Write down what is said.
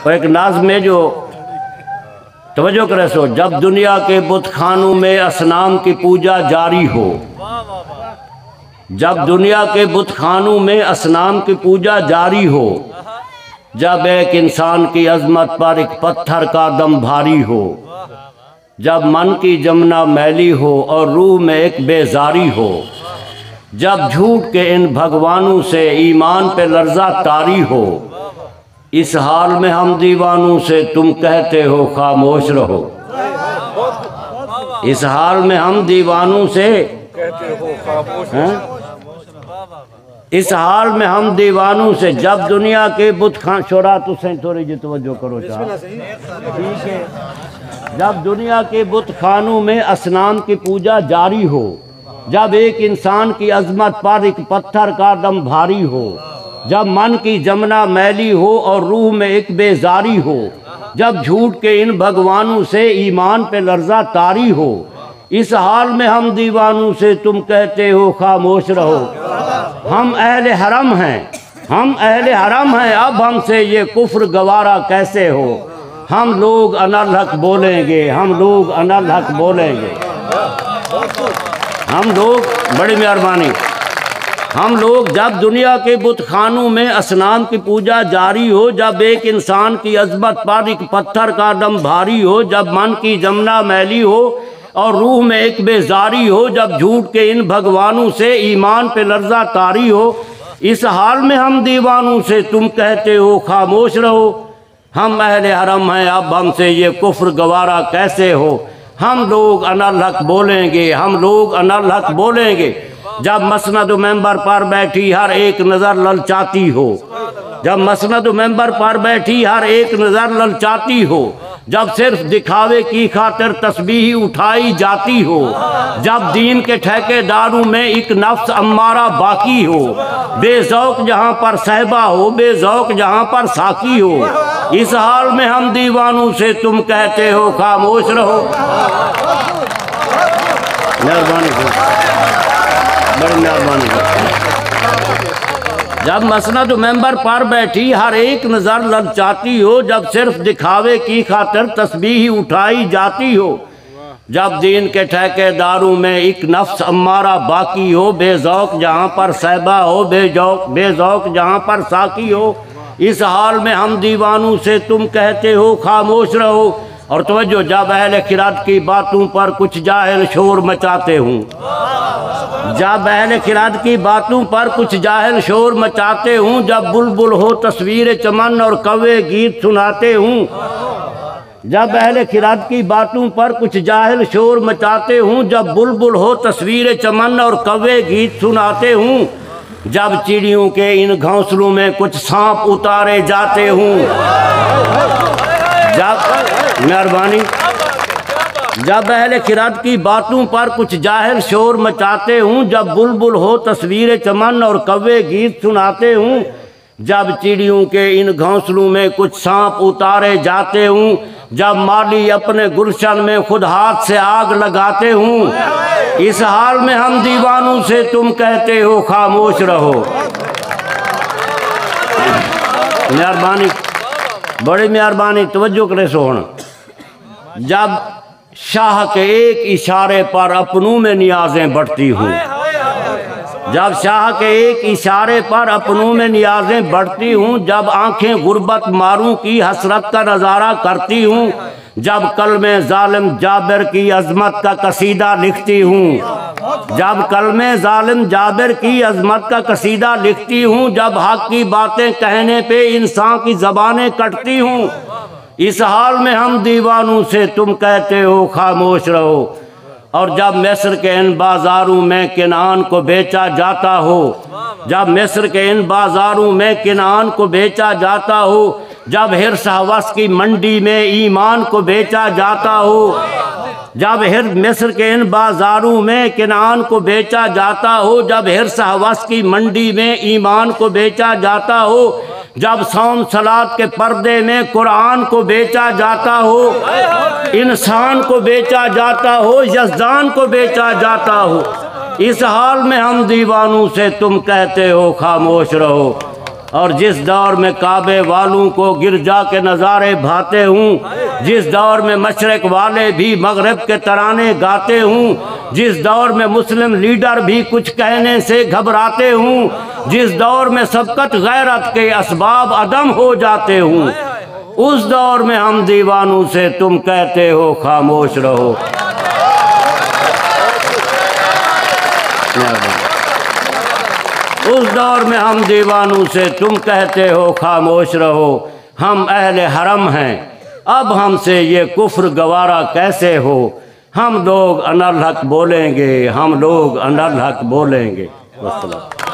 और एक नाज़ में जो तवज्जो करे सो, जब दुनिया के बुत खानों में असनाम की पूजा जारी हो, जब दुनिया के बुत खानों में असनाम की पूजा जारी हो, जब एक इंसान की अजमत पर एक पत्थर का दम भारी हो, जब मन की जमना मैली हो और रूह में एक बेजारी हो, जब झूठ के इन भगवानों से ईमान पे लर्जा तारी हो, इस हाल में हम दीवानों से तुम कहते हो खामोश रहो। इस हाल में हम दीवानों से कहते हो खामोश रहो। इस हाल में हम दीवानों से, जब दुनिया के बुत खान शोरा तो सही थोड़ी जी तवज्जो करो चाह, ठीक है, जब दुनिया के बुत खानों में असनाम की पूजा जारी हो, जब एक इंसान की अजमत पर एक पत्थर का दम भारी हो, जब मन की जमना मैली हो और रूह में एक बेजारी हो, जब झूठ के इन भगवानों से ईमान पे लर्जा तारी हो, इस हाल में हम दीवानों से तुम कहते हो खामोश रहो। हम अहले हरम हैं, हम अहले हरम हैं, अब हमसे ये कुफ्र गवारा कैसे हो। हम लोग अनल हक बोलेंगे, हम लोग अनल हक बोलेंगे, हम लोग, बड़ी मेहरबानी, हम लोग जब दुनिया के बुत खानों में असनाम की पूजा जारी हो, जब एक इंसान की अजमत पर एक पत्थर का दम भारी हो, जब मन की जमना मैली हो और रूह में एक बेजारी हो, जब झूठ के इन भगवानों से ईमान पे लर्जा तारी हो, इस हाल में हम दीवानों से तुम कहते हो खामोश रहो। हम अहले हरम हैं, अब हमसे ये कुफ्र गवारा कैसे हो। हम लोग अनल हक बोलेंगे, हम लोग अनल हक बोलेंगे। जब मसनद मेंबर पर बैठी हर एक नज़र ललचाती हो, जब मसनद मेंबर पर बैठी हर एक नज़र ललचाती हो, जब सिर्फ दिखावे की खातिर तस्बीह उठाई जाती हो, जब दीन के ठेकेदारों में एक नफ्स अम्मारा बाकी हो, बेज़ौक जहाँ पर सहबा हो, बेज़ौक जहाँ पर साकी हो, इस हाल में हम दीवानों से तुम कहते हो खामोश रहो। मेहरबानी, बड़ी मेहरबानी। जब मसनद मेंबर पर बैठी हर एक नज़र ललचाती हो, जब सिर्फ दिखावे की खातिर तस्बीह उठाई जाती हो, जब दीन के ठेकेदारों में एक नफ्स अम्मारा बाकी हो, बेज़ौक जहाँ पर सहबा हो, बेज़ौक जहाँ पर साकी हो, इस हाल में हम दीवानों से तुम कहते हो खामोश रहो। और तवज्जो, जब अहले खिरात की बातों पर कुछ जाहिल शोर मचाते हूँ, जब अहले खिरात की बातों पर कुछ जाहिल शोर मचाते हूँ, जब बुलबुल हो तस्वीर चमन और कव्वे गीत सुनाते हूँ, जब अहले खिरात की बातों पर कुछ जाहिल शोर मचाते हूँ, जब बुलबुल हो तस्वीर चमन और कव्वे गीत सुनाते हूँ, जब चिड़ियों के इन घोंसलों में कुछ सांप उतारे जाते हूँ, जब मेहरबानी, जब अहले खिरात की बातों पर कुछ जाहिल शोर मचाते हूँ, जब बुलबुल हो तस्वीर चमन और कव्वे गीत सुनाते हूँ, जब चिड़ियों के इन घोंसलों में कुछ सांप उतारे जाते हूँ, जब माली अपने गुलशन में खुद हाथ से आग लगाते हूँ, इस हाल में हम दीवानों से तुम कहते हो खामोश रहो। मेहरबानी, बड़ी मेहरबानी, तवज्जो करे सोहन। जब शाह के एक इशारे पर अपनों में नियाज़ें बढ़ती हूँ, जब शाह के एक इशारे पर अपनों में नियाज़ें बढ़ती हूँ, जब आंखें गुर्बत मारूं की हसरत का नज़ारा करती हूँ, जब कलमे जालिम जाबिर की अजमत का कसीदा लिखती हूँ, जब कलमे जालिम जाबिर की अजमत का कसीदा लिखती हूँ, जब हक की बातें कहने पे इंसान की ज़बानें कटती हूँ, इस हाल में हम दीवानों से तुम कहते हो खामोश रहो। और जब मिस्र के इन बाज़ारों में किनान को बेचा जाता हो, जब मिस्र के इन बाज़ारों में किनान को बेचा जाता हो, जब हिर्स हवस की मंडी में ईमान को बेचा जाता हो, जब मिस्र के इन बाज़ारों में किनान को बेचा जाता हो, जब हिर्स हवस की मंडी में ईमान को बेचा जाता हो, जब सौम सलात के पर्दे में कुरान को बेचा जाता हो, इंसान को बेचा जाता हो, यज़दान को बेचा जाता हो, इस हाल में हम दीवानों से तुम कहते हो खामोश रहो। और जिस दौर में काबे वालों को गिरजा के नज़ारे भाते हूँ, जिस दौर में मशरक वाले भी मगरब के तराने गाते हूँ, जिस दौर में मुस्लिम लीडर भी कुछ कहने से घबराते हूँ, जिस दौर में सबकत गैरत के असबाब अदम हो जाते हूँ, उस दौर में हम दीवानों से तुम कहते हो खामोश रहो। उस दौर में हम दीवानों से तुम कहते हो खामोश रहो। हम अहले हरम हैं, अब हमसे ये कुफ्र गवारा कैसे हो। हम लोग अनल हक बोलेंगे, हम लोग अनल हक बोलेंगे। वस्सलाम।